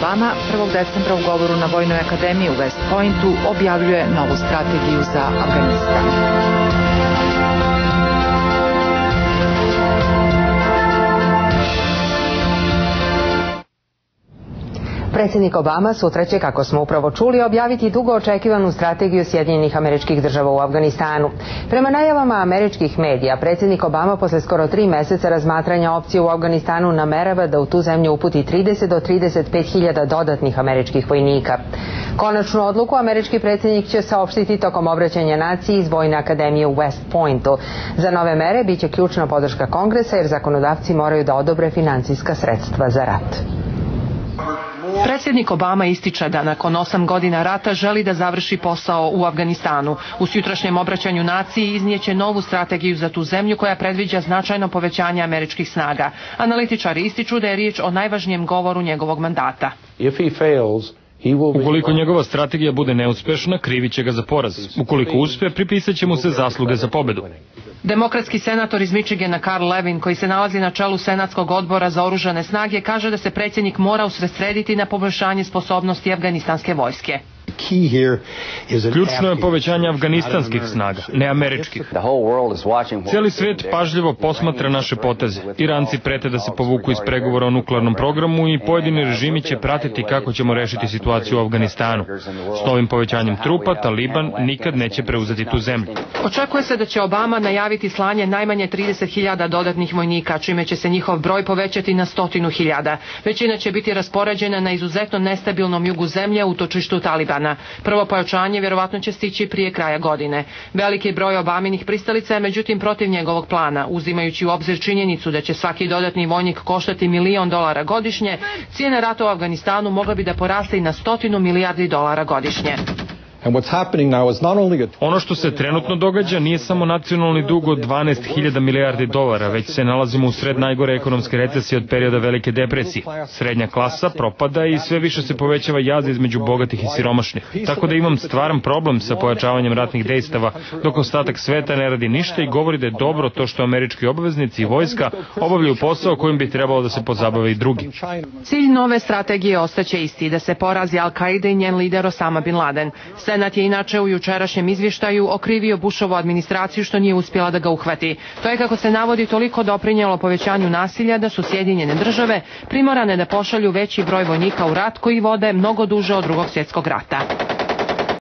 Obama 1. decembra u govoru na Vojnoj akademiji u West Pointu objavljuje novu strategiju za Afganistan. Predsjednik Obama sutra će, kako smo upravo čuli, objaviti dugo očekivanu strategiju Sjedinjenih Američkih Država u Afganistanu. Prema najavama američkih medija, predsjednik Obama posle skoro 3 meseca razmatranja opcije u Afganistanu namerava da u tu zemlju uputi 30 do 35 hiljada dodatnih američkih vojnika. Konačnu odluku američki predsjednik će saopštiti tokom obraćanja naciji iz Vojne akademije u West Pointu. Za nove mere biće ključna podrška Kongresa jer zakonodavci moraju da odobre finansijska sredstva za rat. Predsjednik Obama ističe da nakon 8 godina rata želi da završi posao u Afganistanu. U jutrašnjem obraćanju naciji iznijeće novu strategiju za tu zemlju koja predviđa značajno povećanje američkih snaga. Analitičari ističu da je riječ o najvažnijem govoru njegovog mandata. Ukoliko njegova strategija bude neuspešna, krivit će ga za poraz. Ukoliko uspe, pripisat će mu se zasluge za pobedu. Demokratski senator iz Michigana Carl Levin, koji se nalazi na čelu Senatskog odbora za oružane snage, kaže da se predsjednik mora usredsrediti na poboljšanje sposobnosti afganistanske vojske. Ključno je povećanje afganistanskih snaga, ne američkih. Cijeli svijet pažljivo posmatra naše poteze. Iranci prete da se povuku iz pregovora o nuklearnom programu i pojedini režimi će pratiti kako ćemo rešiti situaciju u Afganistanu. S novim povećanjem trupa, Taliban nikad neće preuzeti tu zemlju. Očekuje se da će Obama najaviti slanje najmanje 30.000 dodatnih vojnika, čime će se njihov broj povećati na 100.000. Većina će biti raspoređena na izuzetno nestabilnom jugu zemlje, utočištu Talibana. Prvo pojačanje vjerovatno će stići prije kraja godine. Veliki broj Obaminih pristalica je međutim protiv njegovog plana. Uzimajući u obzir činjenicu da će svaki dodatni vojnik koštati $1 milion godišnje, cijena rata u Afganistanu mogla bi da poraste i na 100 milijardi dolara godišnje. Ono što se trenutno događa nije samo nacionalni dug od 12.000 milijardi dolara, već se nalazimo u sred najgore ekonomske recesije od perioda Velike depresije. Srednja klasa propada i sve više se povećava jaz između bogatih i siromašnih. Tako da imam stvaran problem sa pojačavanjem ratnih dejstava, dok ostatak sveta ne radi ništa i govori da je dobro to što američki obveznici i vojska obavljaju posao kojim bi trebalo da se pozabave i drugi. Cilj nove strategije ostaće isti, da se porazi Al-Qaida i njen lider Osama Bin Laden. Senat je inače u jučerašnjem izvještaju okrivio Bushovu administraciju što nije uspjela da ga uhvati. To je, kako se navodi, toliko doprinijelo povećanju nasilja da su Sjedinjene Države primorane da pošalju veći broj vojnika u rat koji vode mnogo duže od Drugog svjetskog rata.